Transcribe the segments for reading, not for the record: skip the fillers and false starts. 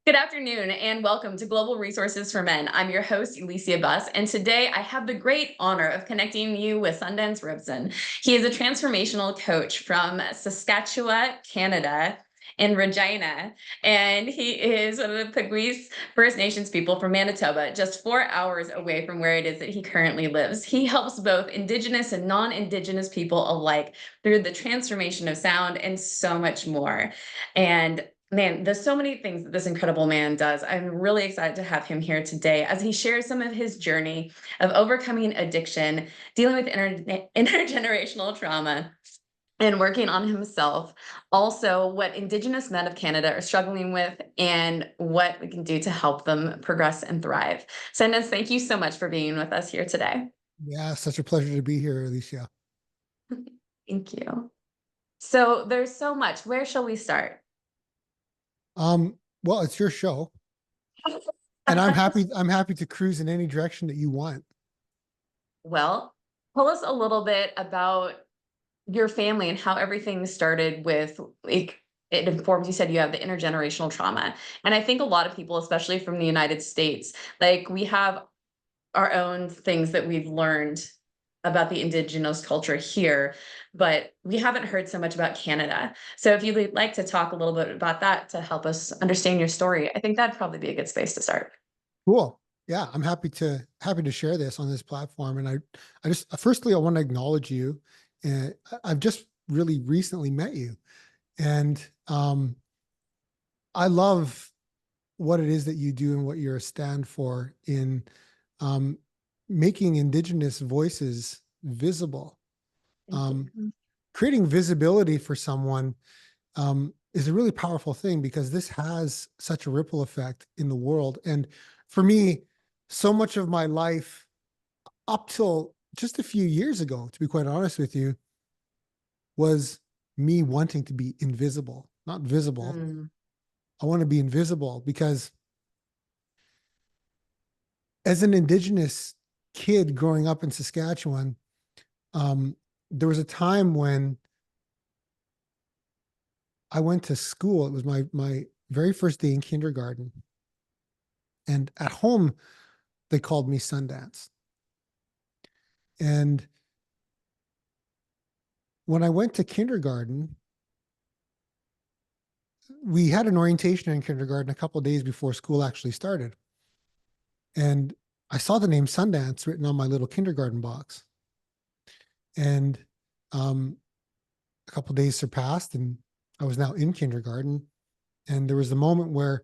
Good afternoon and welcome to Global Resources for Men. I'm your host, Alicia Buss, and today I have the great honor of connecting you with Sundance Robson. He is a transformational coach from Saskatchewan, Canada, in Regina, and he is one of the Peguis First Nations people from Manitoba, just 4 hours away from where it is that he currently lives. He helps both Indigenous and non-Indigenous people alike through the transformation of sound and so much more. And man, there's so many things that this incredible man does. I'm really excited to have him here today as he shares some of his journey of overcoming addiction, dealing with intergenerational trauma, and working on himself. Also, what Indigenous men of Canada are struggling with and what we can do to help them progress and thrive. Sundance, thank you so much for being with us here today. Yeah, such a pleasure to be here, Alicia. Thank you. So there's so much. Where shall we start? Well, it's your show, and I'm happy to cruise in any direction that you want. Well, tell us a little bit about your family and how everything started with like it informs. You said you have the intergenerational trauma, and I think a lot of people, especially from the United States, like we have our own things that we've learned about the Indigenous culture here, but we haven't heard so much about Canada. So if you'd like to talk a little bit about that to help us understand your story, I think that'd probably be a good space to start. Cool. Yeah, I'm happy to share this on this platform. And I just firstly I want to acknowledge you. And I've just really recently met you, and I love what it is that you do and what you're a stand for in um, making Indigenous voices visible. Thank Um, you. Creating visibility for someone is a really powerful thing because this has such a ripple effect in the world. And for me, so much of my life up till just a few years ago, to be quite honest with you, was me wanting to be invisible, not visible. Mm, I want to be invisible because as an Indigenous kid growing up in Saskatchewan, um, there was a time when I went to school. It was my very first day in kindergarten. And at home, they called me Sundance. And when I went to kindergarten, we had an orientation in kindergarten a couple of days before school actually started. And I saw the name Sundance written on my little kindergarten box. And a couple of days surpassed, and I was now in kindergarten. And there was a moment where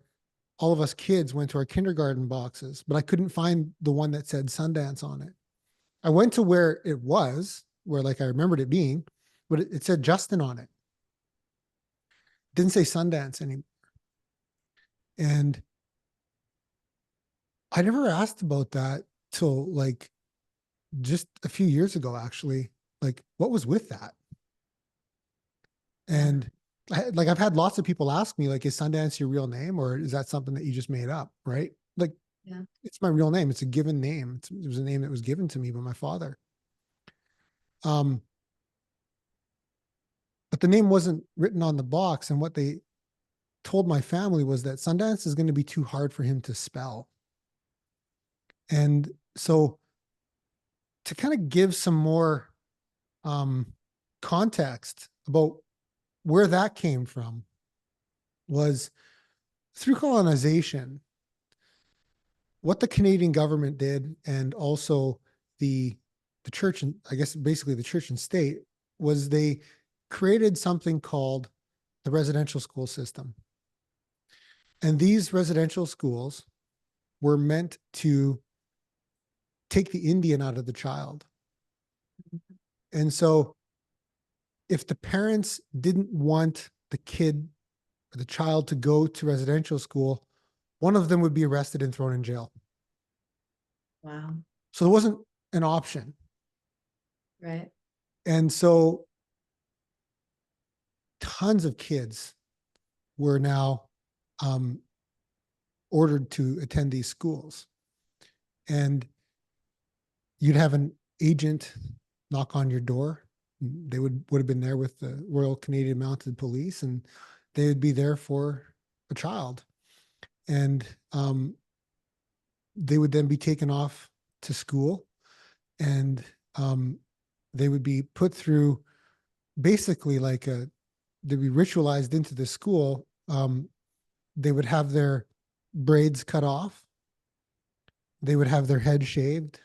all of us kids went to our kindergarten boxes, but I couldn't find the one that said Sundance on it. I went to where it was, where like I remembered it being, but it said Justin on it. Didn't say Sundance anymore. And I never asked about that till like just a few years ago, actually. Like, what was with that? yeah. And I've had lots of people ask me, like, is Sundance your real name, or is that something that you just made up? Right? Like, Yeah. it's my real name. It's a given name. It was a name that was given to me by my father. Um, but the name wasn't written on the box. And what they told my family was that Sundance is going to be too hard for him to spell. And so to kind of give some more context about where that came from was through colonization. What the Canadian government did, and also the church, and I guess basically the church and state, was they created something called the residential school system. And these residential schools were meant to take the Indian out of the child. And so if the parents didn't want the kid or the child to go to residential school, one of them would be arrested and thrown in jail. Wow. So there wasn't an option. Right. And so tons of kids were now ordered to attend these schools. And you'd have an agent knock on your door. They would have been there with the Royal Canadian Mounted Police, and they would be there for a child. And they would then be taken off to school, and they would be put through basically like they'd be ritualized into the school. They would have their braids cut off. They would have their head shaved.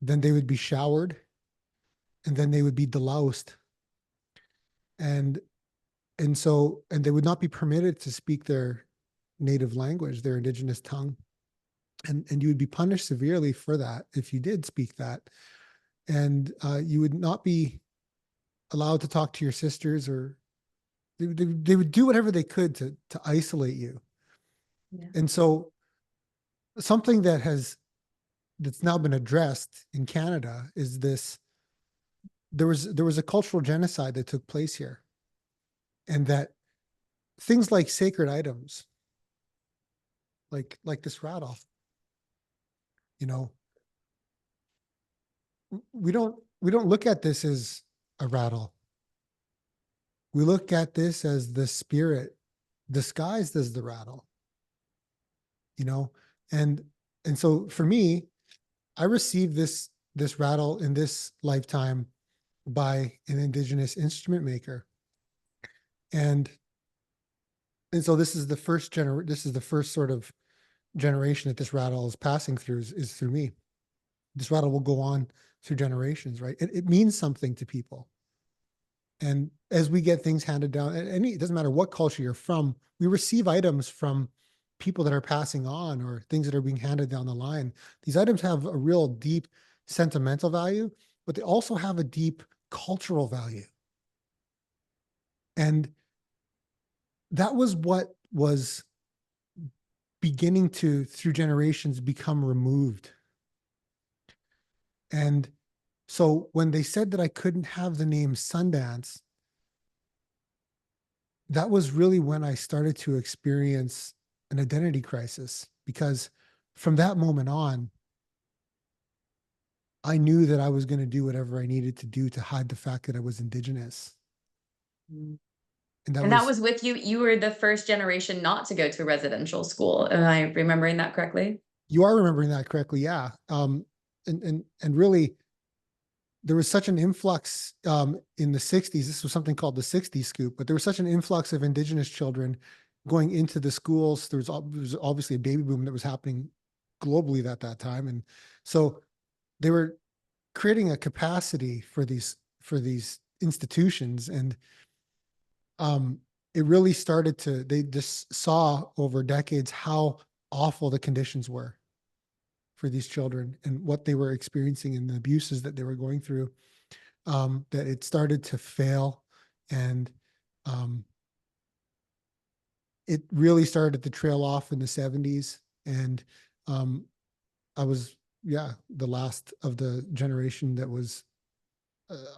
Then they would be showered, and then they would be deloused. And and they would not be permitted to speak their native language, their Indigenous tongue. And you would be punished severely for that if you did speak that. And you would not be allowed to talk to your sisters, or they would do whatever they could to isolate you. Yeah. And so something that's now been addressed in Canada is this: there was a cultural genocide that took place here, and that things like sacred items, like this rattle, you know, we don't look at this as a rattle. We look at this as the spirit disguised as the rattle, you know. And so for me, I received this rattle in this lifetime by an Indigenous instrument maker. And so this is the first sort of generation that this rattle is passing through, is through me. This rattle will go on through generations, right? It means something to people. And as we get things handed down, it doesn't matter what culture you're from, we receive items from people that are passing on, or things that are being handed down the line. These items have a real deep sentimental value, but they also have a deep cultural value. And that was what was beginning to, through generations, become removed. And so when they said that I couldn't have the name Sundance, that was really when I started to experience an identity crisis, because from that moment on, I knew that I was going to do whatever I needed to do to hide the fact that I was Indigenous. Mm. And that And that was, was with you. You were the first generation not to go to residential school. Am I remembering that correctly? you are remembering that correctly. Yeah. And really, there was such an influx in the 60s. This was something called the 60s scoop, but there was such an influx of Indigenous children going into the schools. There was obviously a baby boom that was happening globally at that time. And so they were creating a capacity for these institutions. And it really started to, they just saw over decades how awful the conditions were for these children and what they were experiencing and the abuses that they were going through. That it started to fail, and it really started to trail off in the 70s. And I was, yeah, the last of the generation that was,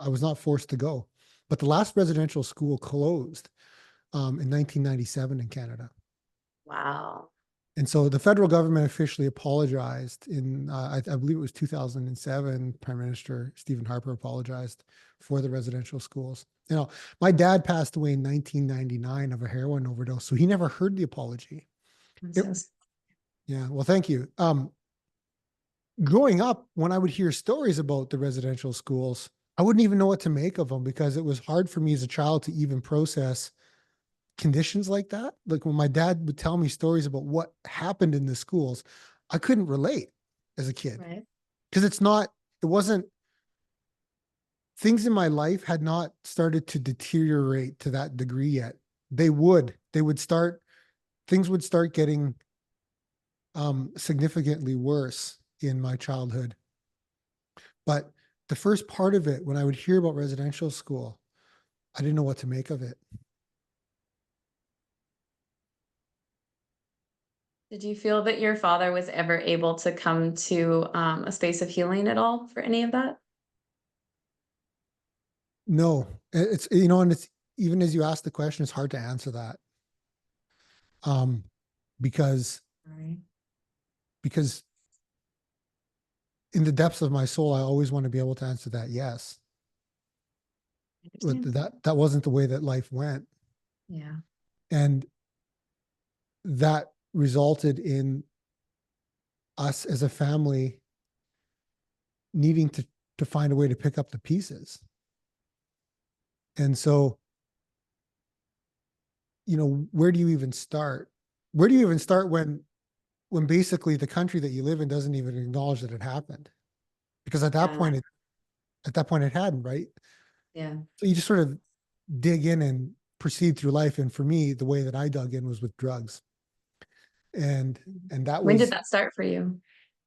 I was not forced to go. But the last residential school closed in 1997 in Canada. Wow. And so the federal government officially apologized in, I believe it was 2007. Prime Minister Stephen Harper apologized for the residential schools. You know, my dad passed away in 1999 of a heroin overdose, so he never heard the apology. Yeah, well, thank you. Growing up, when I would hear stories about the residential schools, I wouldn't even know what to make of them, because it was hard for me as a child to even process conditions like that. Like when my dad would tell me stories about what happened in the schools, I couldn't relate as a kid, Right. because it wasn't, things in my life had not started to deteriorate to that degree yet. They would start, things would start getting significantly worse in my childhood. But the first part of it, when I would hear about residential school, I didn't know what to make of it. Did you feel that your father was ever able to come to a space of healing at all for any of that? No, it's, you know, and it's, even as you ask the question, it's hard to answer that. Um, because, Right. because in the depths of my soul, I always want to be able to answer that yes. I But understand. that wasn't the way that life went. Yeah. And that resulted in us as a family needing to find a way to pick up the pieces. And so, where do you even start? Where do you even start when basically the country that you live in doesn't even acknowledge that it happened? Because at that Yeah. point, it hadn't, right? Yeah. So you just sort of dig in and proceed through life. And for me, the way that I dug in was with drugs. And that When did was, that start for you?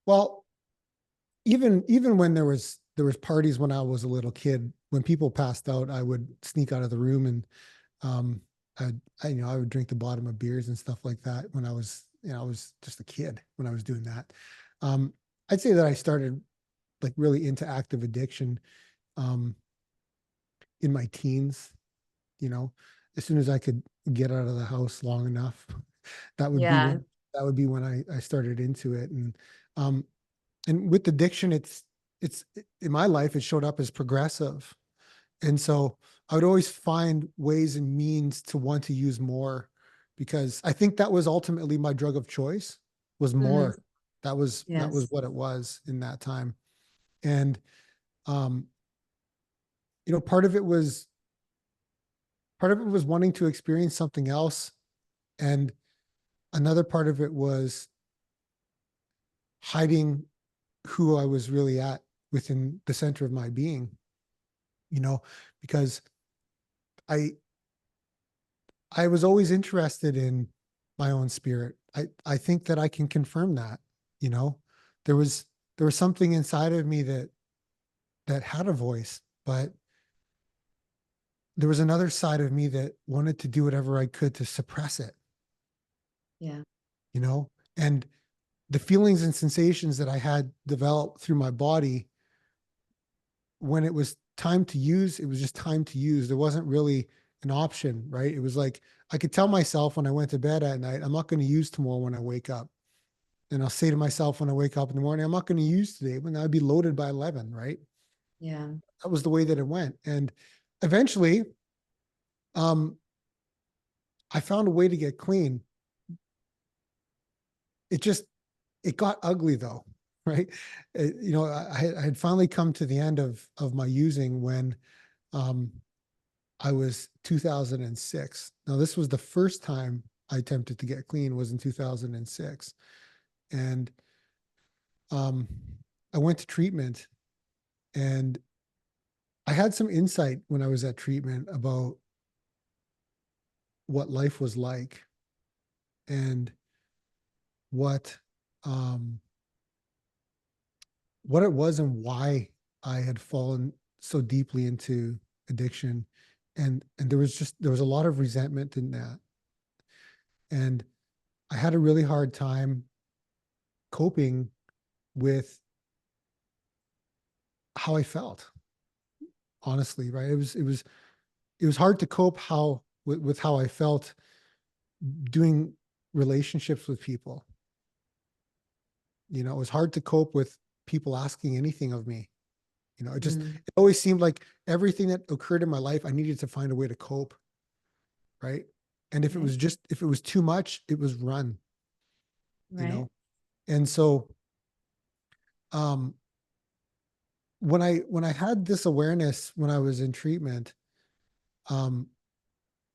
well, even when there was parties when I was a little kid, when people passed out, I would sneak out of the room and um I would drink the bottom of beers and stuff like that when I was just a kid when I was doing that. Um I'd say that I started like really into active addiction um in my teens, you know, as soon as I could get out of the house long enough, that would be Yeah. when I started into it. Um and with addiction, it's in my life, it showed up as progressive. And so I would always find ways and means to want to use more, because I think that was ultimately my drug of choice was Mhm. more. That was Yes. what it was in that time. And um, part of it was wanting to experience something else. And another part of it was hiding who I was really at within the center of my being, you know, because I I was always interested in my own spirit. I think that I can confirm that, you know. There was there was something inside of me that had a voice, but there was another side of me that wanted to do whatever I could to suppress it, Yeah. you know. And the feelings and sensations that I had developed through my body, when it was time to use, it was just time to use. There wasn't really an option, right? It was like I could tell myself when I went to bed at night, I'm not going to use tomorrow when I wake up. And I'll say to myself when I wake up in the morning, I'm not going to use today, when I'd be loaded by 11, right? Yeah. That was the way that it went. And eventually, um, I found a way to get clean. It just, it got ugly though, right? I had finally come to the end of my using when um, I was 2006. Now, this was the first time I attempted to get clean was in 2006. And um, I went to treatment, and I had some insight when I was at treatment about what life was like and what um, what it was and why I had fallen so deeply into addiction. And there was a lot of resentment in that. And I had a really hard time coping with how I felt, honestly, right? It was hard to cope with how I felt doing relationships with people. It was hard to cope with people asking anything of me. Mm. It always seemed like everything that occurred in my life, I needed to find a way to cope, right? And Right. if it was too much, it was run, you Right. know? And so um when I had this awareness when I was in treatment, um,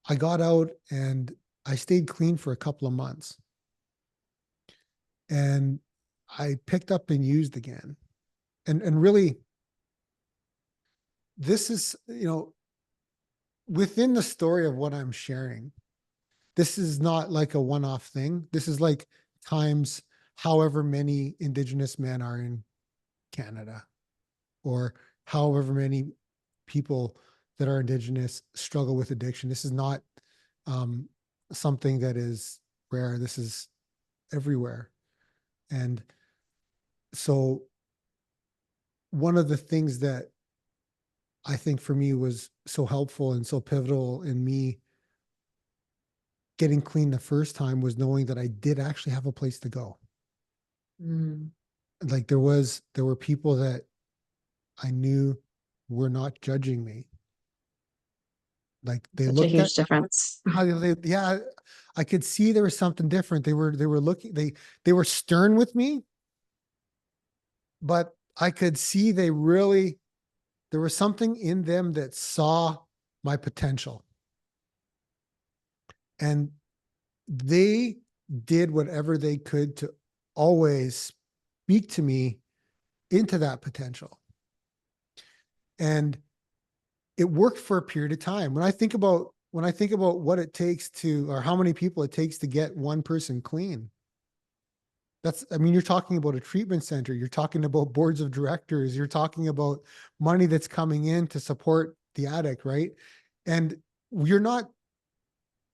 I got out and I stayed clean for a couple of months. And I picked up and used again. And really, this is, within the story of what I'm sharing, this is not like a one-off thing. This is like times however many Indigenous men are in Canada, or however many people that are Indigenous struggle with addiction. This is not um, something that is rare. This is everywhere. And so one of the things that I think for me was so helpful and so pivotal in me getting clean the first time was knowing that I did actually have a place to go. Mm. Like there were people that I knew were not judging me. Like they Such a looked at huge difference. how yeah, I could see there was something different. They were looking, they were stern with me, but I could see they really, there was something in them that saw my potential. And they did whatever they could to always speak to me into that potential. And it worked for a period of time. When I think about what it takes to, or how many people it takes to get one person clean, I mean, you're talking about a treatment center, you're talking about boards of directors, you're talking about money that's coming in to support the addict, right? And you're not,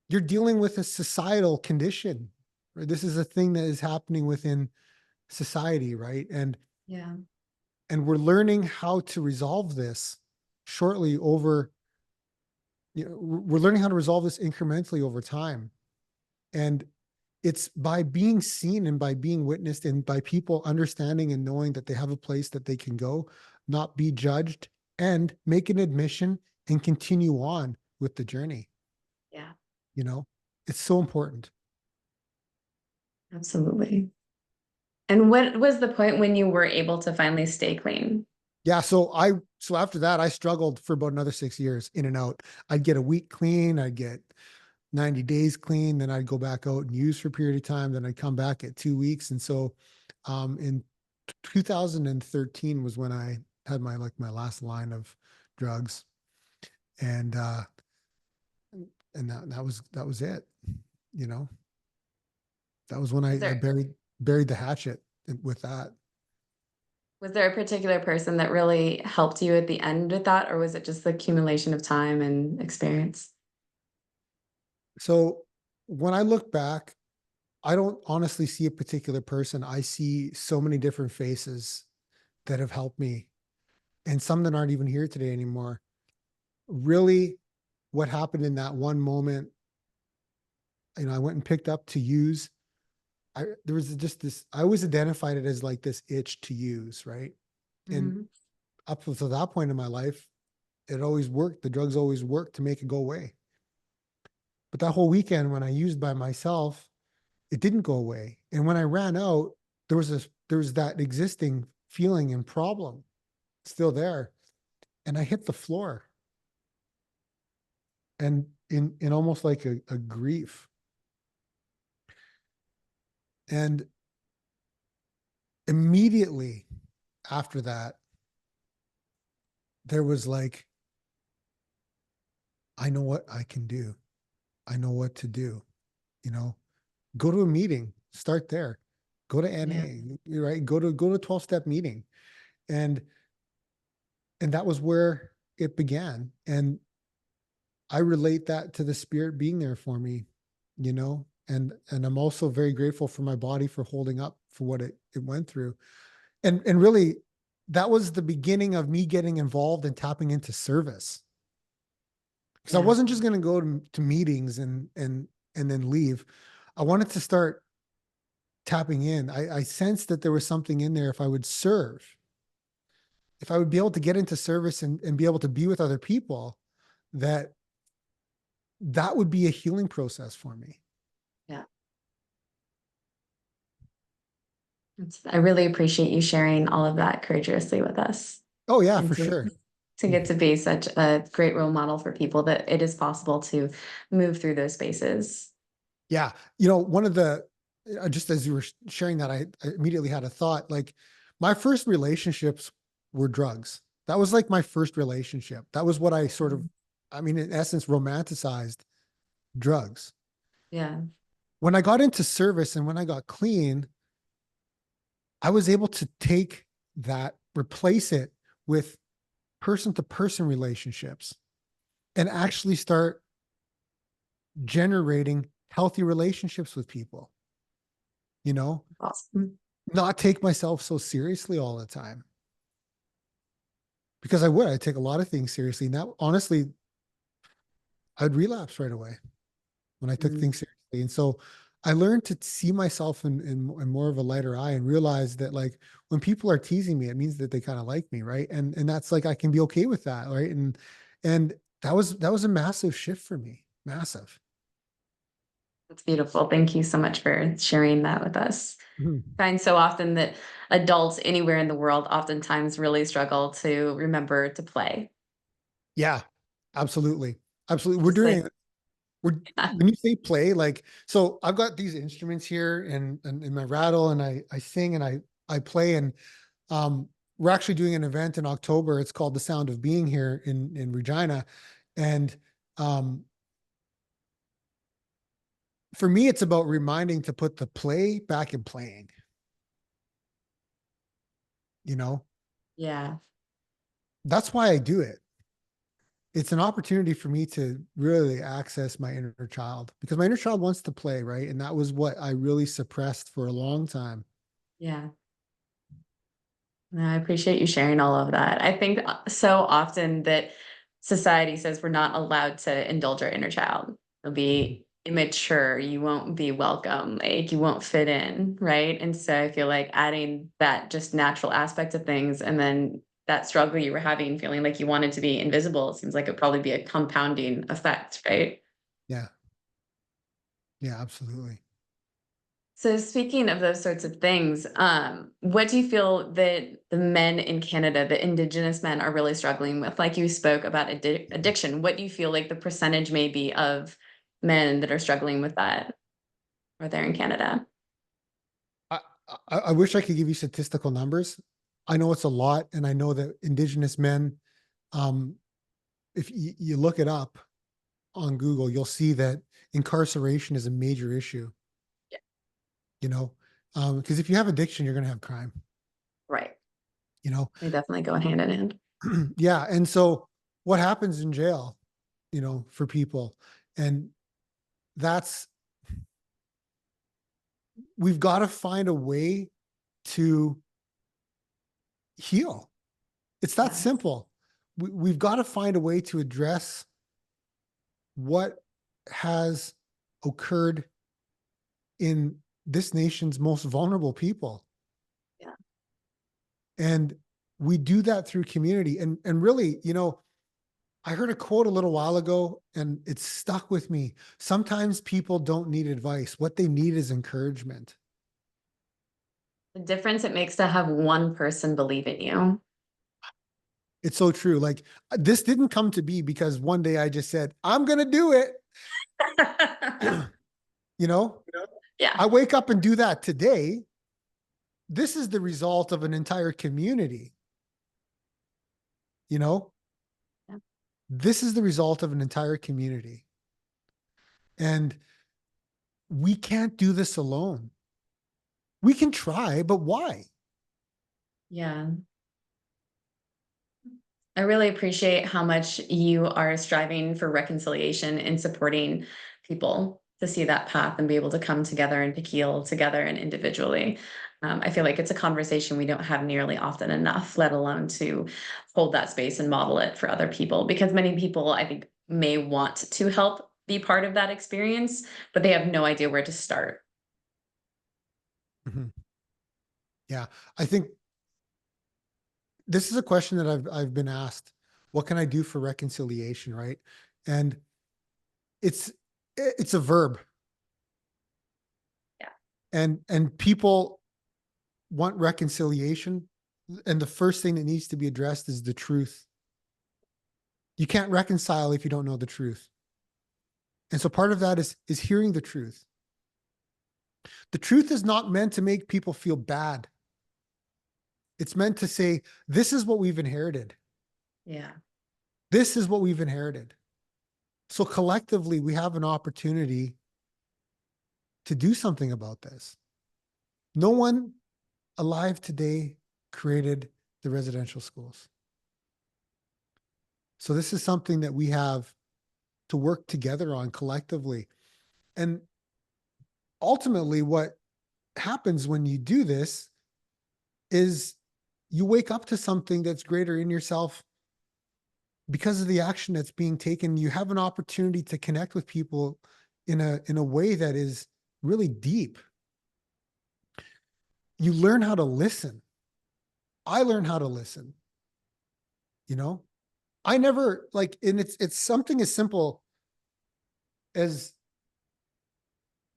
you're dealing with a societal condition, right? This is a thing that is happening within society, right? Yeah. And we're learning how to resolve this shortly over, we're learning how to resolve this incrementally over time. And it's by being seen and by being witnessed and by people understanding and knowing that they have a place that they can go, not be judged, and make an admission and continue on with the journey. Yeah, You know, it's so important. absolutely. And what was the point when you were able to finally stay clean? Yeah. So after that, I struggled for about another 6 years in and out. I'd get a week clean, I'd get 90 days clean, then I'd go back out and use for a period of time, then I'd come back at 2 weeks. And so in 2013 was when I had my last line of drugs. And that was it, you know. That was when Was I there buried the hatchet with that. was there a particular person that really helped you at the end with that, or was it just the accumulation of time and experience? So when I look back, I don't honestly see a particular person. I see so many different faces that have helped me, and some that aren't even here today anymore. Really, what happened in that one moment, I went and picked up to use. There was just this, I always identified it as like this itch to use, right? And Mhm. up to that point in my life, it always worked. The drugs always worked to make it go away. But that whole weekend when I used by myself, it didn't go away. And when I ran out, there was that existing feeling and problem still there. And I hit the floor, and in almost like a grief. And immediately after that, there was like, I know what I can do. I know what to do. You know, go to a meeting, start there. Go to Yeah. NA, right? Go to 12-step meeting. And that was where it began. And I relate that to the spirit being there for me, you know, and I'm also very grateful for my body for holding up for what it went through. And really that was the beginning of me getting involved and tapping into service. Because I Yeah. wasn't just going to go to meetings and then leave. I wanted to start tapping in. I sensed that there was something in there. If I would serve, if I would be able to get into service and be able to be with other people, that would be a healing process for me. Yeah. I really appreciate you sharing all of that courageously with us, Oh yeah, and for sure. to get to be such a great role model for people that it is possible to move through those spaces. Yeah. One of the, just as you were sharing that, I immediately had a thought, like my first relationships were drugs. That was like my first relationship. That was what I sort of, I mean, in essence, romanticized drugs. Yeah. When I got into service and when I got clean, I was able to take that, replace it with person to person relationships and actually start generating healthy relationships with people, you know, Awesome. not take myself so seriously all the time, because I take a lot of things seriously. Now, honestly, I'd relapse right away when I took Mm. things seriously. And so I learned to see myself in more of a lighter eye and realize that like when people are teasing me, it means that they kind of like me. Right. And that's like, I can be okay with that. Right. And that was a massive shift for me. Massive. That's beautiful. Thank you so much for sharing that with us. Mhm. I find so often that adults anywhere in the world oftentimes really struggle to remember to play. Yeah, absolutely. Absolutely. Just like, We're when you say play, like, so I've got these instruments here and in my rattle, and I sing and I play, and um we're actually doing an event in October. It's called The Sound of Being here in Regina. And um for me, it's about reminding to put the play back in playing, you know? yeah, That's why I do it. It's an opportunity for me to really access my inner child, because my inner child wants to play, right? And that was what I really suppressed for a long time. yeah. No, I appreciate you sharing all of that. I think so often that society says we're not allowed to indulge our inner child. It'll be immature. You won't be welcome. Like you won't fit in, right? And so I feel like adding that just natural aspect of things, and then that struggle you were having, feeling like you wanted to be invisible, seems like it'd probably be a compounding effect, right? Yeah. Yeah, absolutely. So speaking of those sorts of things, what do you feel that the men in Canada, the Indigenous men, are really struggling with? Like you spoke about addiction. What do you feel like the percentage may be of men that are struggling with that, or there in Canada? I, I wish I could give you statistical numbers. I know it's a lot, and I know that Indigenous men, um, if you look it up on Google, you'll see that incarceration is a major issue, Yeah, you know, because if you have addiction, you're going to have crime, right. you know? They definitely go hand in hand. Yeah. And so what happens in jail, for people, and that's, we've got to find a way to heal. It's that Yes. simple. We've got to find a way to address what has occurred in this nation's most vulnerable people. Yeah. And we do that through community. And really, I heard a quote a little while ago and it stuck with me. Sometimes people don't need advice. What they need is encouragement. The difference it makes to have one person believe in you. It's so true. Like, this didn't come to be because one day I just said, I'm going to do it. You know, Yeah. I wake up and do that today. This is the result of an entire community. You know, Yeah. this is the result of an entire community. And we can't do this alone. We can try, but why? Yeah. I really appreciate how much you are striving for reconciliation and supporting people to see that path and be able to come together and to heal together and individually. I feel like it's a conversation we don't have nearly often enough, let alone to hold that space and model it for other people. Because many people, I think, may want to help be part of that experience, but they have no idea where to start. Mhm. Yeah. I think this is a question that I've been asked. What can I do for reconciliation, right? And it's it's a verb. Yeah. And people want reconciliation, and the first thing that needs to be addressed is the truth. You can't reconcile if you don't know the truth. And so part of that is hearing the truth. The truth is not meant to make people feel bad. It's meant to say, this is what we've inherited. Yeah. This is what we've inherited. So collectively, we have an opportunity to do something about this. No one alive today created the residential schools. So this is something that we have to work together on collectively. And ultimately, what happens when you do this is you wake up to something that's greater in yourself because of the action that's being taken. You have an opportunity to connect with people in a way that is really deep. You learn how to listen. I learned how to listen, you know? I never like, and it's something as simple as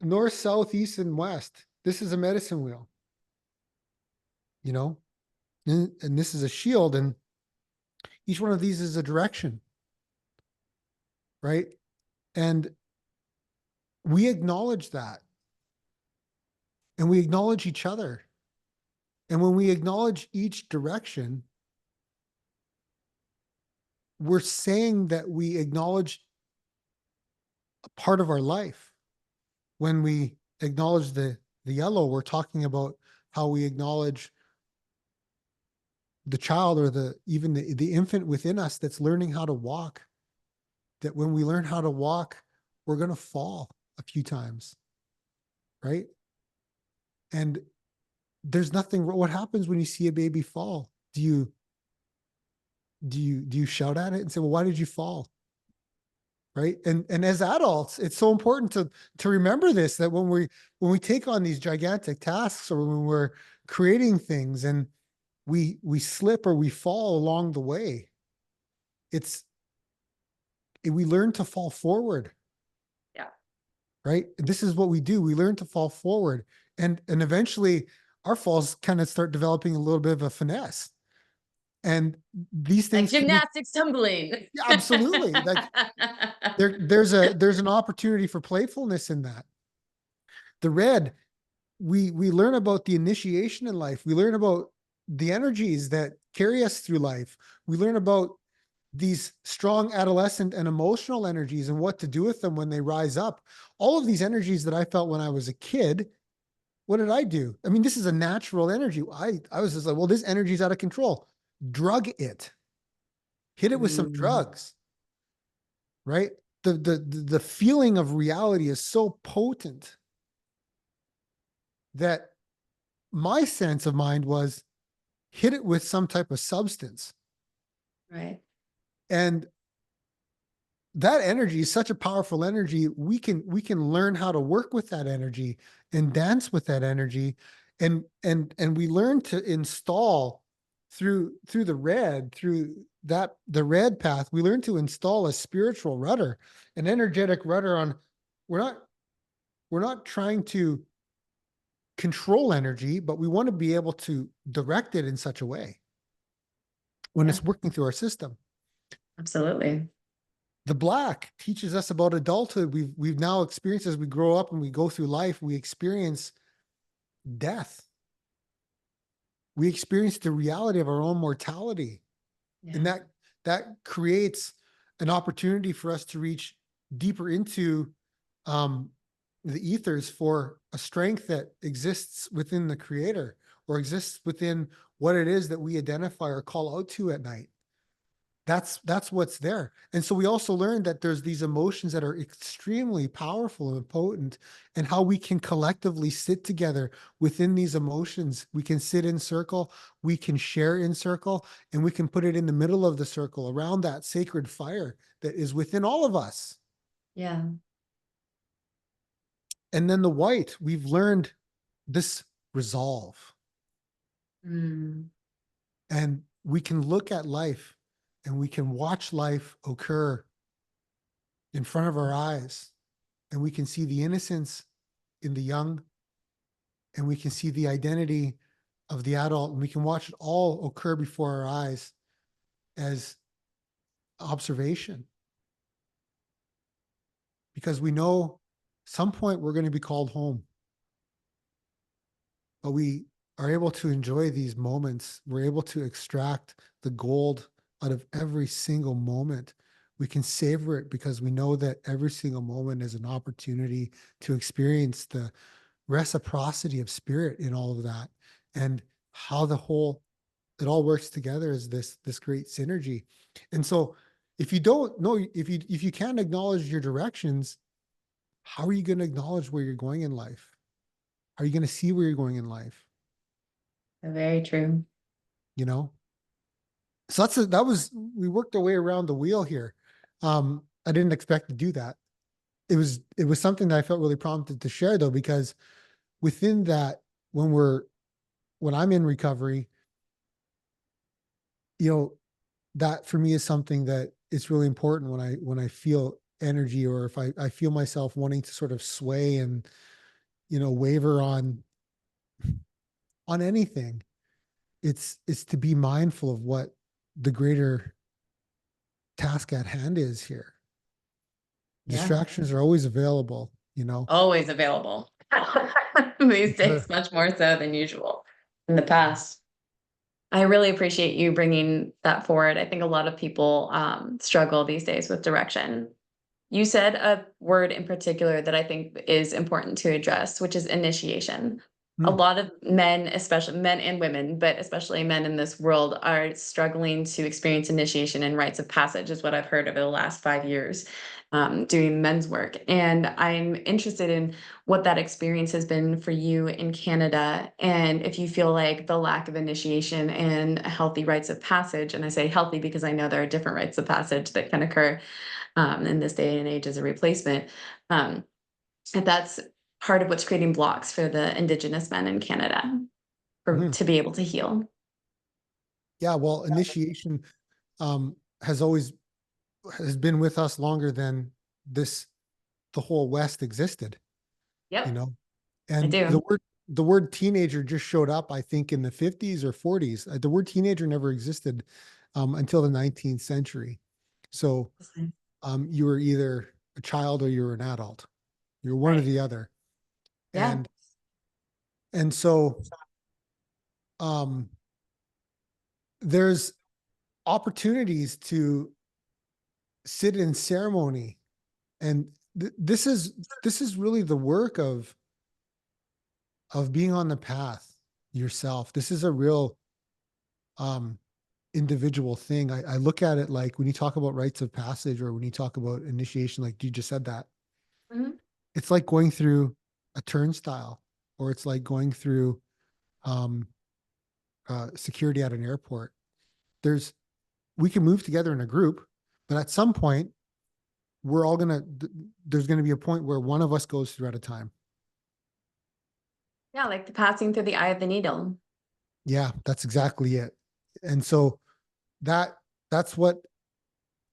north, south, east, and west. This is a medicine wheel, you know, and this is a shield, and each one of these is a direction, right? And we acknowledge that, and we acknowledge each other. And when we acknowledge each direction, we're saying that we acknowledge a part of our life. When we acknowledge the yellow, we're talking about how we acknowledge the child, or even the infant within us that's learning how to walk. That when we learn how to walk, we're going to fall a few times, right? And there's nothing. What happens when you see a baby fall? Do you shout at it and say, well, why did you fall? Right. And as adults, it's so important to remember this, that when we take on these gigantic tasks, or when we're creating things and we slip or we fall along the way, we learn to fall forward. Yeah. Right. This is what we do. We learn to fall forward, and eventually our falls kind of start developing a little bit of a finesse. And these Like things can be, gymnastics tumbling. yeah, absolutely. Like there's an opportunity for playfulness in that. The red, we learn about the initiation in life. We learn about the energies that carry us through life. We learn about these strong adolescent and emotional energies and what to do with them when they rise up. All of these energies that I felt when I was a kid, what did I do? I mean, this is a natural energy. I was just like, well, this energy is out of control. Drug it. Hit it with some Mm, drugs, right? The feeling of reality is so potent that my sense of mind was hit it with some type of substance. right. And that energy is such a powerful energy. We can learn how to work with that energy and dance with that energy. And we learn to install through the red path, we learn to install a spiritual rudder, an energetic rudder on. We're not trying to control energy, but we want to be able to direct it in such a way when Yeah, it's working through our system. absolutely. The black teaches us about adulthood. We've now experienced, as we grow up and we go through life, we experience death. We experience the reality of our own mortality. And Yeah. that creates an opportunity for us to reach deeper into um, the ethers for a strength that exists within the creator, or exists within what it is that we identify or call out to at night. That's what's there. And so we also learned that there's these emotions that are extremely powerful and potent, and how we can collectively sit together within these emotions. We can sit in circle, we can share in circle, and we can put it in the middle of the circle around that sacred fire that is within all of us. Yeah. And then the white, we've learned this resolve, Mm, and we can look at life and we can watch life occur in front of our eyes, and we can see the innocence in the young, and we can see the identity of the adult, and we can watch it all occur before our eyes as observation, because we know some point we're going to be called home, but we are able to enjoy these moments. We're able to extract the gold out of every single moment. We can savor it because we know that every single moment is an opportunity to experience the reciprocity of spirit in all of that, and how it all works together as this great synergy. And so if you don't know, if you can't acknowledge your directions, how are you going to acknowledge where you're going in life? How are you going to see where you're going in life? very true. You know? So we worked our way around the wheel here. I didn't expect to do that. It was something that I felt really prompted to share, though, because within that, when I'm in recovery, you know, that for me is something that it's really important when I feel energy, or if I feel myself wanting to sort of sway and, waver on anything. It's to be mindful of what the greater task at hand is here. Yeah. Distractions are always available. Always available. These Sure. days, much more so than usual in the past. I really appreciate you bringing that forward. I think a lot of people struggle these days with direction. You said a word in particular that I think is important to address, which is initiation. A Hmm. lot of men, especially men and women, but especially men in this world, are struggling to experience initiation and rites of passage, is what I've heard over the last 5 years doing men's work. And I'm interested in what that experience has been for you in Canada. And if you feel like the lack of initiation and healthy rites of passage, and I say healthy because I know there are different rites of passage that can occur in this day and age as a replacement. Um, and that's part of what's creating blocks for the Indigenous men in Canada Hmm. to be able to heal. Yeah, well, initiation has always has been with us longer than this the whole West existed, you Yep, know. I And do. the word teenager just showed up, I think, in the 50s or 40s. The word teenager never existed until the 19th century. So you were either a child or you were an adult. You're one or Right. the other. Yeah. And so um, there's opportunities to sit in ceremony, and this is really the work of being on the path yourself. This is a real um, individual thing. I look at it like when you talk about rites of passage or when you talk about initiation, like you just said that, Mhm. it's like going through a turnstile, or it's like going through um, security at an airport. There's We can move together in a group, but at some point, we're all gonna. There's gonna be a point where one of us goes through at a time. Yeah, like the passing through the eye of the needle. Yeah, that's exactly it. And so that that's what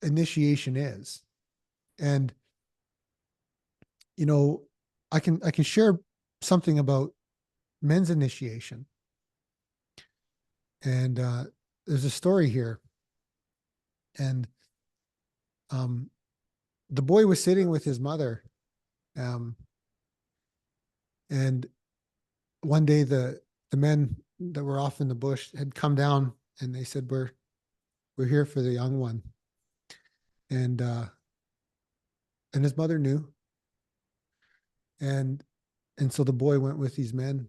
initiation is. And you know, I can share something about men's initiation. And there's a story here. And um, the boy was sitting with his mother, um, and one day the men that were off in the bush had come down, and they said, we're here for the young one. And his mother knew. And so the boy went with these men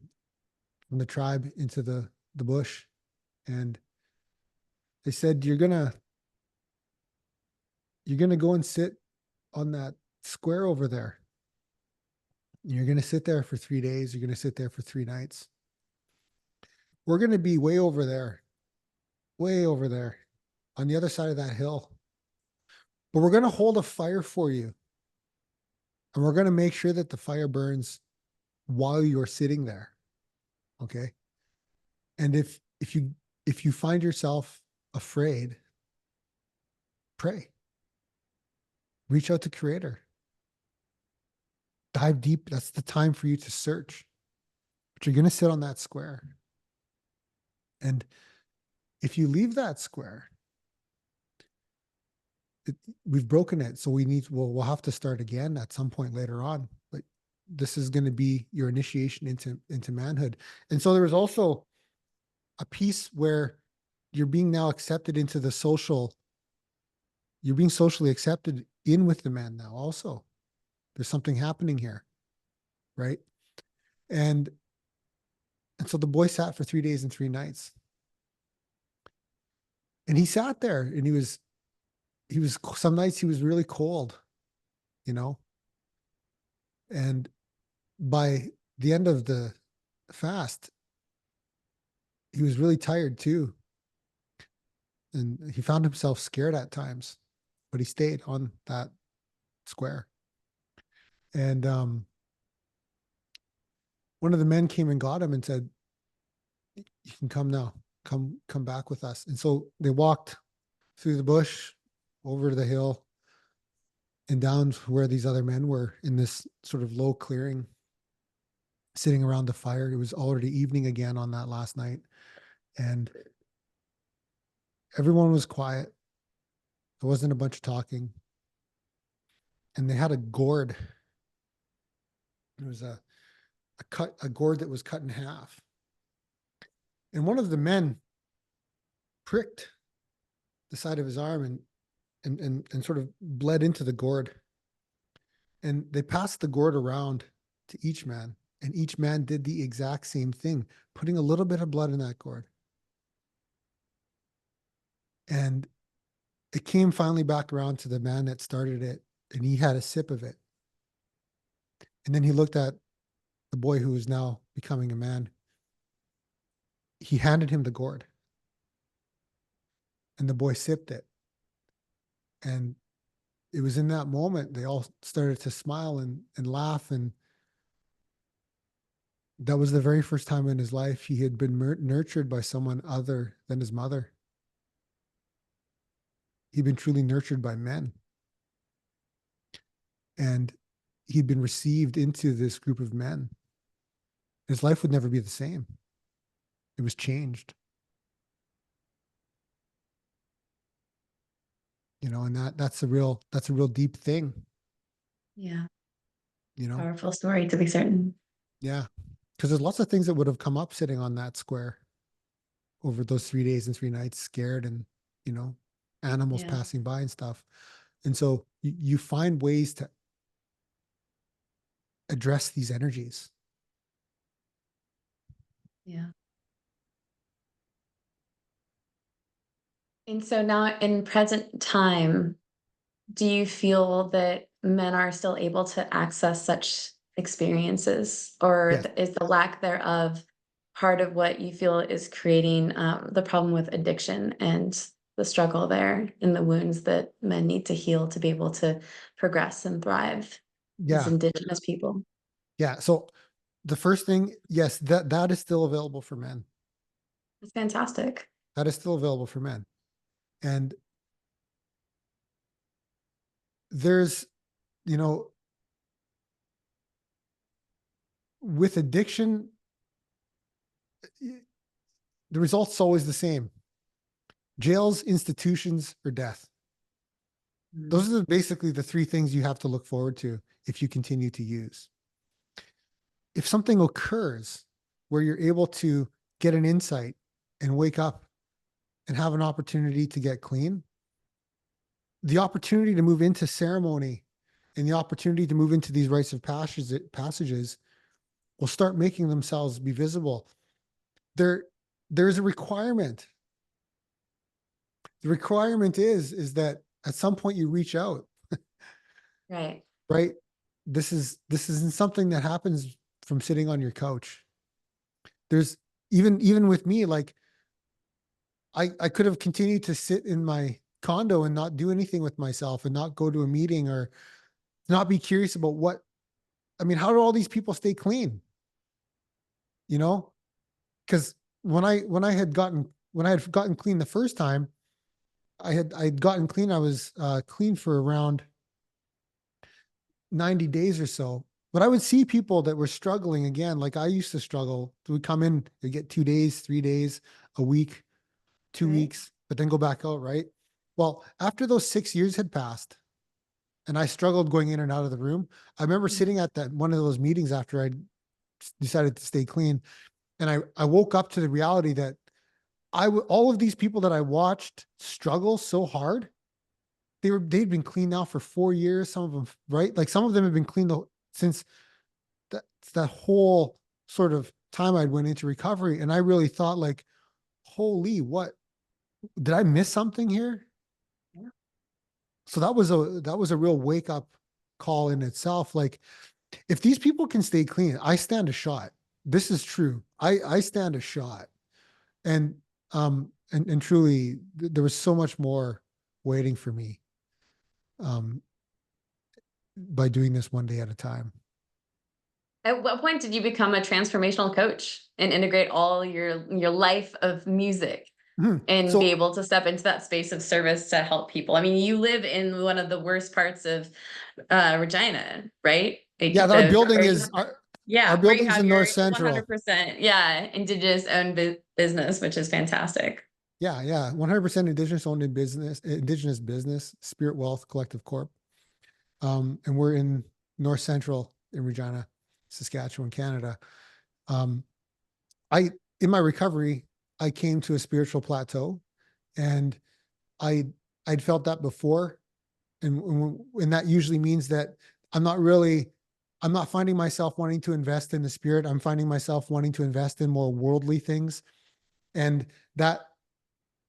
from the tribe into the bush, and they said, you're gonna go and sit on that square over there. You're gonna sit there for 3 days. You're gonna sit there for 3 nights. We're gonna be way over there on the other side of that hill. But we're gonna hold a fire for you, and we're gonna make sure that the fire burns while you're sitting there. Okay. And if you find yourself afraid, pray. Reach out to Creator. Dive deep. That's the time for you to search. But you're gonna sit on that square. And if you leave that square, we've broken it. So we'll have to start again at some point later on. But this is going to be your initiation into manhood. And so there was also a piece where you're being now accepted into the social, you're being socially accepted in with the man now also. There's something happening here, right? And so the boy sat for 3 days and 3 nights. And he sat there, and he was some nights he was really cold, you know. And by the end of the fast, he was really tired too. And he found himself scared at times, but he stayed on that square. And one of the men came and got him and said, you can come now, come back with us. And so they walked through the bush, over the hill, and down where these other men were in this sort of low clearing, sitting around the fire. It was already evening again on that last night, and everyone was quiet. There wasn't a bunch of talking. And they had a gourd. It was a gourd that was cut in half. And one of the men pricked the side of his arm and sort of bled into the gourd. And they passed the gourd around to each man, and each man did the exact same thing, putting a little bit of blood in that gourd. And it came finally back around to the man that started it, and he had a sip of it. And then he looked at the boy who was now becoming a man. He handed him the gourd, and the boy sipped it. And it was in that moment they all started to smile and laugh. And that was the very first time in his life he had been nurtured by someone other than his mother. He'd been truly nurtured by men. And he'd been received into this group of men. His life would never be the same. It was changed. You know, and that's a real deep thing. Yeah. You know? Powerful story, to be certain. Yeah. Because there's lots of things that would have come up sitting on that square over those 3 days and 3 nights, scared, and, you know, animals passing by and stuff. And so you find ways to address these energies. Yeah. And so now in present time, do you feel that men are still able to access such experiences, or Yes. is the lack thereof part of what you feel is creating the problem with addiction and the struggle there and the wounds that men need to heal to be able to progress and thrive as Yeah. Indigenous people? Yeah. So the first thing, yes, that is still available for men. It's fantastic. That is still available for men. And there's, you know, with addiction, the result's always the same. Jails, institutions, or death. Those are basically the 3 things you have to look forward to if you continue to use. If something occurs where you're able to get an insight and wake up and have an opportunity to get clean, the opportunity to move into ceremony and the opportunity to move into these rites of passages will start making themselves be visible. There's a requirement. The requirement is that at some point you reach out. Right. Right? This isn't something that happens from sitting on your couch. There's even with me, like I could have continued to sit in my condo and not do anything with myself and not go to a meeting or not be curious about how do all these people stay clean? You know? Because when I had gotten clean the first time, I'd gotten clean. I was clean for around 90 days or so. But I would see people that were struggling again, like I used to struggle. We come in, they get 2 days, 3 days, a week, 2 Right. weeks, but then go back out, right? Well, after those 6 years had passed and I struggled going in and out of the room, I remember sitting at that one of those meetings after I decided to stay clean. And I woke up to the reality that all of these people that I watched struggle so hard, they'd been clean now for 4 years, some of them, right? Like some of them have been clean since that whole sort of time I'd went into recovery. And I really thought, like, holy, what did I miss something here? Yeah. So that was a real wake up call in itself. Like, if these people can stay clean, I stand a shot. This is true. I stand a shot. And and truly there was so much more waiting for me by doing this one day at a time. At what point did you become a transformational coach and integrate all your life of music Mhm. and be So able to step into that space of service to help people. I mean, you live in one of the worst parts of Regina, right? Like yeah, our the building where you is have, our yeah, where you building's have in your North Central. 100%, yeah, Indigenous owned business, which is fantastic. Yeah, yeah, 100% Indigenous owned in business, Indigenous business, Spirit Wealth Collective Corp. And we're in North Central in Regina, Saskatchewan, Canada. Um, I in my recovery, I came to a spiritual plateau, and I I'd felt that before, and that usually means that I'm not really I'm not finding myself wanting to invest in the spirit. I'm finding myself wanting to invest in more worldly things, and that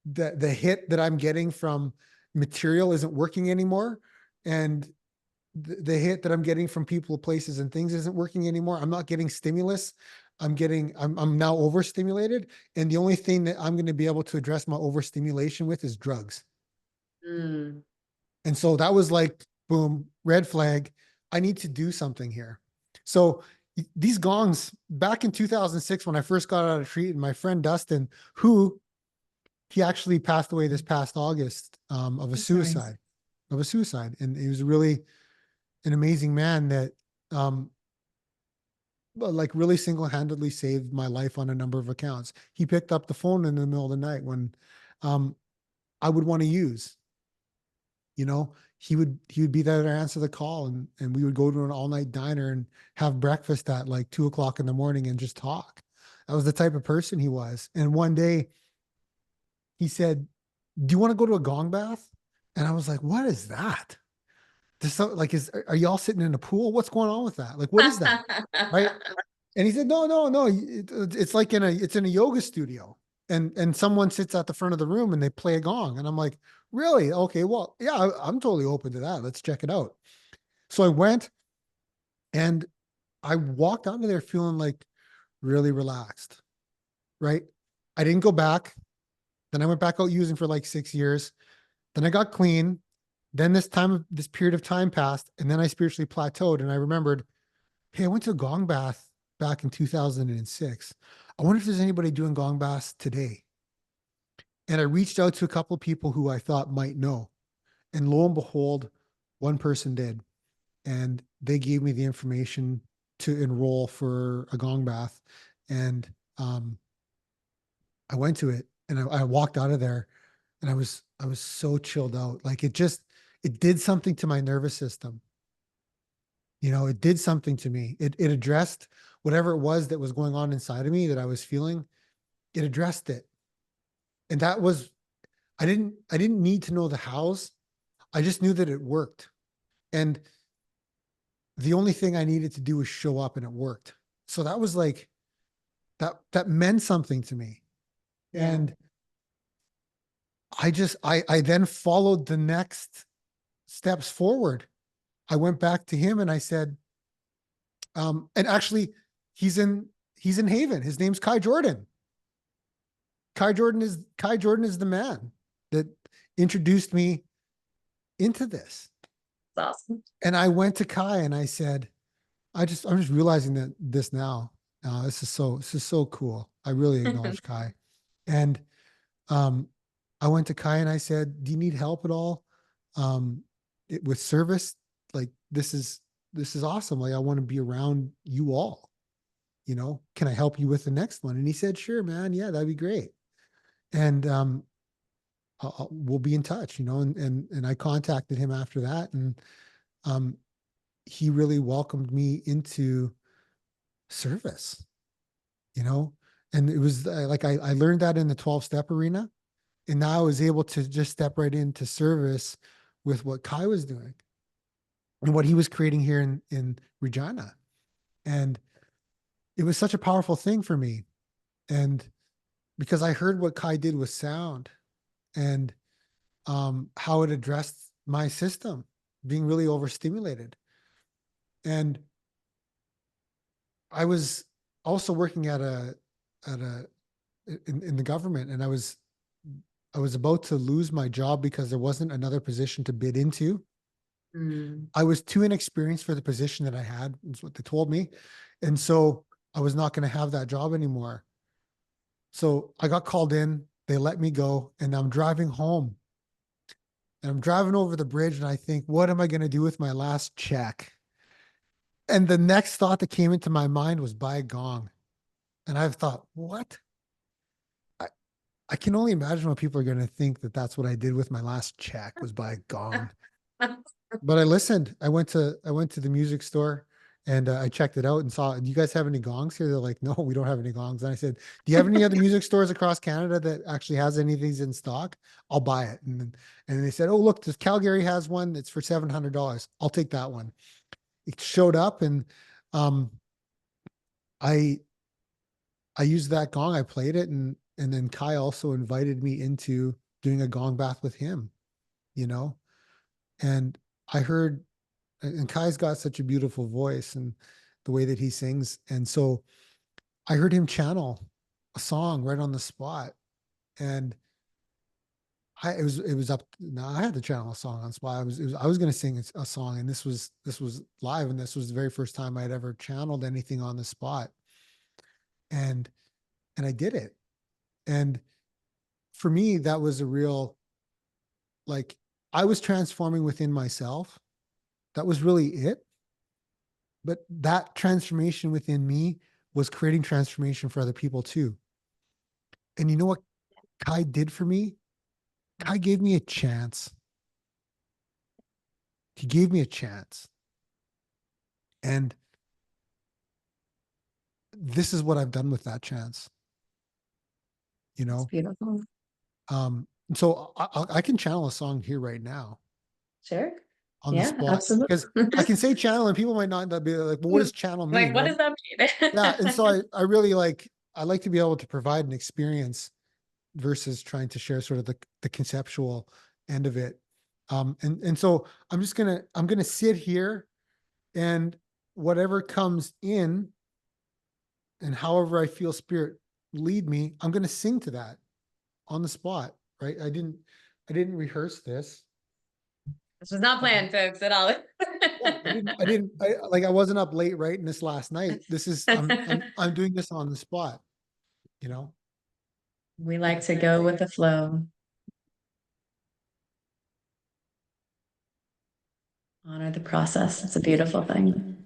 the hit that I'm getting from material isn't working anymore, and the hit that I'm getting from people, places, and things isn't working anymore. I'm not getting stimulus. I'm now overstimulated. And the only thing that I'm going to be able to address my overstimulation with is drugs. Mm. And so that was like, boom, red flag. I need to do something here. So these gongs back in 2006, when I first got out of treatment, my friend Dustin, who he actually passed away this past August of a Nice. suicide, And he was really an amazing man that um, like really single-handedly saved my life on a number of accounts. He picked up the phone in the middle of the night when um, I would want to use, you know, he would be there to answer the call, and we would go to an all-night diner and have breakfast at like 2 o'clock in the morning and just talk. That was the type of person he was. And one day he said, "Do you want to go to a gong bath?" And I was like, "What is that? There's some like, are y'all sitting in a pool? What's going on with that? Like, what is that?" Right. And he said, "No, no, no. It's like it's in a yoga studio, and someone sits at the front of the room and they play a gong." And I'm like, "Really? Okay, well, yeah, I'm totally open to that. Let's check it out." So I went, and I walked out of there feeling like really relaxed. Right. I didn't go back. Then I went back out using for like 6 years. Then I got clean. Then this period of time passed, and then I spiritually plateaued. And I remembered, hey, I went to a gong bath back in 2006. I wonder if there's anybody doing gong baths today. And I reached out to a couple of people who I thought might know. And lo and behold, one person did. And they gave me the information to enroll for a gong bath. And I went to it, and I walked out of there, and I was so chilled out. Like it did something to my nervous system. It did something to me. It addressed whatever it was that was going on inside of me that I was feeling. It addressed it. And that was I didn't need to know the hows. I just knew that it worked. And the only thing I needed to do was show up, and it worked. So that was like that meant something to me. Yeah. And I then followed the next steps forward. I went back to him and I said, and actually he's in Haven. His name's Kai Jordan. Kai Jordan is the man that introduced me into this. That's awesome. And I went to Kai and I said, I'm just realizing that this now. This is so cool. I really acknowledge Kai. And um, I went to Kai and I said, "Do you need help at all with service? Like this is awesome. Like I want to be around you all. Can I help you with the next one?" And he said, "Sure, man. Yeah, that'd be great." And we'll be in touch. And I contacted him after that, and um, he really welcomed me into service. You know, and it was like I learned that in the 12-step arena, and now I was able to just step right into service with what Kai was doing and what he was creating here in Regina. And it was such a powerful thing for me. And because I heard what Kai did with sound, and how it addressed my system being really overstimulated. And I was also working at a in the government, and I was about to lose my job because there wasn't another position to bid into. Mm. I was too inexperienced for the position that I had, is what they told me. And so I was not going to have that job anymore. So I got called in they let me go, and I'm driving home, and I'm driving over the bridge, and I think, what am I going to do with my last check? And the next thought that came into my mind was buy a gong. And I've thought, what? I, I can only imagine what people are going to think, that that's what I did with my last check, was buy a gong. But I listened. I went to the music store, and I checked it out and saw, do you guys have any gongs here? They're like, no, we don't have any gongs. And I said, do you have any other music stores across Canada that actually has any of these in stock? I'll buy it. And they said, oh, look, this Calgary has one that's for $700. I'll take that one. It showed up, and um, I I used that gong. I played it, and then Kai also invited me into doing a gong bath with him, you know. And I heard, and Kai's got such a beautiful voice, and the way that he sings, and so I heard him channel a song right on the spot, and it was up. Now I had to channel a song on the spot. I was going to sing a song, and this was live, and this was the very first time I had ever channeled anything on the spot, and I did it. And for me, that was a real, like, I was transforming within myself. That was really it. But that transformation within me was creating transformation for other people too. And you know what Kai did for me? Kai gave me a chance. He gave me a chance. And this is what I've done with that chance, you It's know? beautiful. So I can channel a song here right now Sure. on the Yeah, spot, absolutely. because I can say channel and people might not be like, well, what does channel Like, mean? what Right. does that Yeah. And so mean? I really I like to be able to provide an experience versus trying to share sort of the conceptual end of it. And so I'm gonna sit here, and whatever comes in, and however I feel spirit lead me, I'm gonna sing to that on the spot. Right. I didn't rehearse this. This was not planned, folks, at all. Yeah, I wasn't up late writing this last night. This is, I'm doing this on the spot, you know? We like to go with the flow, honor the process. It's a beautiful thing.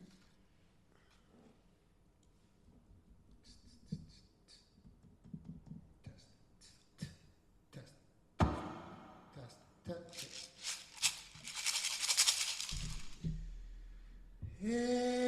Test, test. Yeah.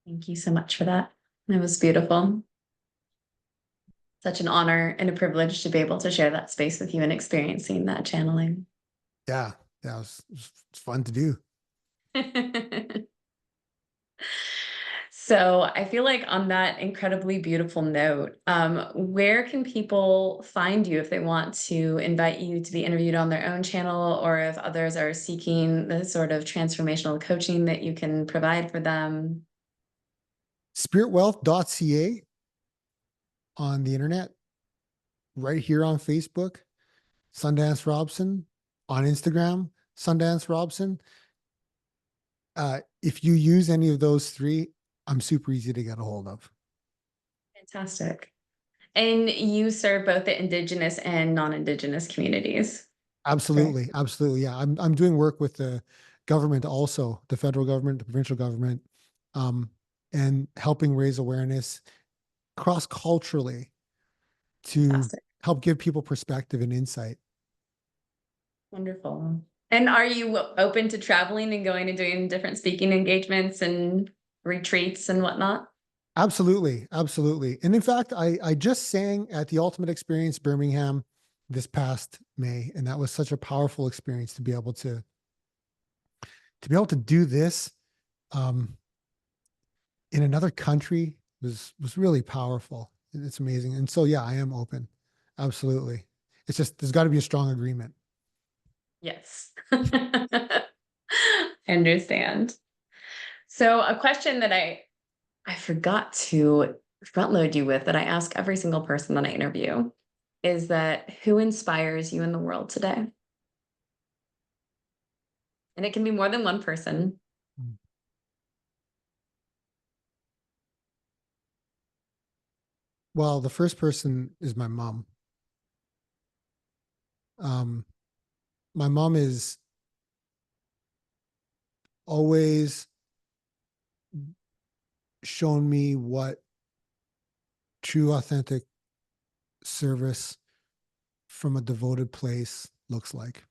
Thank you so much for that. It was beautiful. Such an honor and a privilege to be able to share that space with you and experiencing that channeling. Yeah. Yeah. It's fun to do. So I feel like on that incredibly beautiful note, where can people find you if they want to invite you to be interviewed on their own channel, or if others are seeking the sort of transformational coaching that you can provide for them? Spiritwealth.ca on the internet, right here on Facebook, Sundance Robson, on Instagram, Sundance Robson. If you use any of those three, I'm super easy to get a hold of. Fantastic. And you serve both the Indigenous and non-Indigenous communities. Correct. Absolutely, absolutely. Yeah, I'm doing work with the government also, the federal government, the provincial government, um, and helping raise awareness cross culturally to Fantastic. help give people perspective and insight. Wonderful. And are you open to traveling and going and doing different speaking engagements and retreats and whatnot? Absolutely, absolutely. And in fact, I just sang at the Ultimate Experience Birmingham this past May, and that was such a powerful experience to be able to do this um, in another country was really powerful. It's amazing. And so yeah, I am open. Absolutely. It's just there's got to be a strong agreement. Yes. I understand. So a question that I forgot to front load you with that I ask every single person that I interview is that who inspires you in the world today? And it can be more than one person. Well, the first person is my mom. Um, my mom is always shown me what true, authentic service from a devoted place looks like.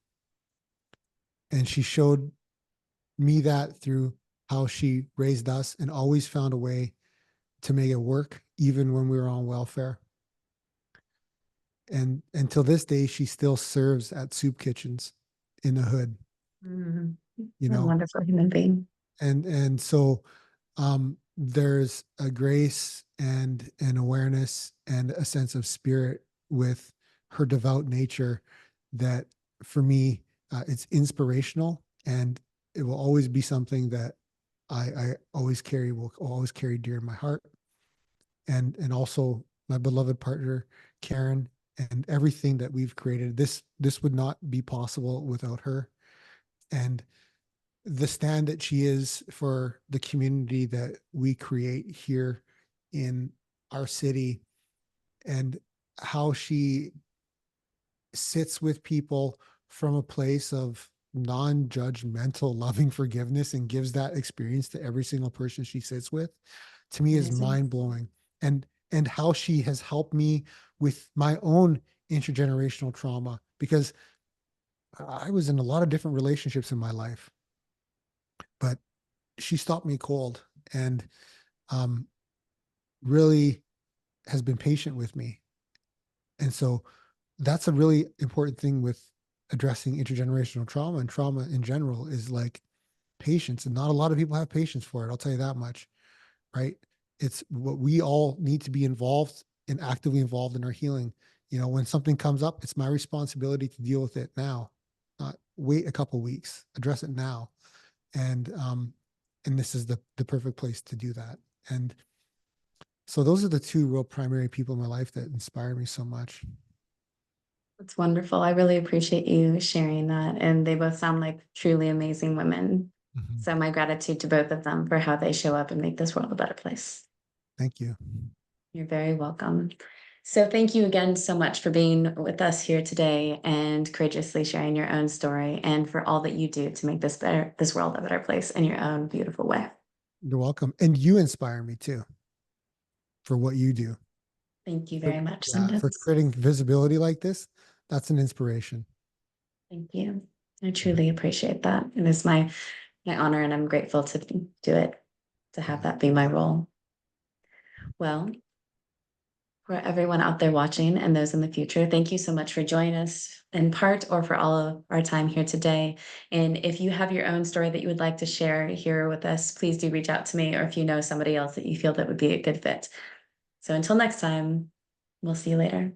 And she showed me that through how she raised us and always found a way to make it work, even when we were on welfare. And until this day, she still serves at soup kitchens in the hood, Mhm. you What a know. wonderful human being. And so there's a grace and an awareness and a sense of spirit with her devout nature that for me it's inspirational, and it will always be something that I always will always carry dear in my heart. And also my beloved partner Karen, and everything that we've created, this would not be possible without her. And the stand that she is for the community that we create here in our city, and how she sits with people from a place of non-judgmental loving forgiveness and gives that experience to every single person she sits with, to me is Amazing. mind-blowing. And how she has helped me with my own intergenerational trauma, because I was in a lot of different relationships in my life, but she stopped me cold, and um, really has been patient with me. And so that's a really important thing with addressing intergenerational trauma and trauma in general, is like patience. And not a lot of people have patience for it. I'll tell you that much, right? It's what we all need to be involved and actively involved in our healing. When something comes up, it's my responsibility to deal with it now, not wait a couple weeks, address it now. And this is the perfect place to do that. And so those are the two real primary people in my life that inspire me so much. That's wonderful. I really appreciate you sharing that. And they both sound like truly amazing women. Mhm. So my gratitude to both of them for how they show up and make this world a better place. Thank you. You're very welcome. So thank you again so much for being with us here today and courageously sharing your own story, and for all that you do to make this world a better place in your own beautiful way. You're welcome. And you inspire me too for what you do. Thank you For, very much, yeah, for Sundance. creating visibility like this. That's an inspiration. Thank you. I truly appreciate that. It is my honor, and I'm grateful to do it, to have Yeah. that be my role. Well, For everyone out there watching and those in the future, thank you so much for joining us in part or for all of our time here today. And if you have your own story that you would like to share here with us, please do reach out to me, or if you know somebody else that you feel that would be a good fit. So until next time, we'll see you later.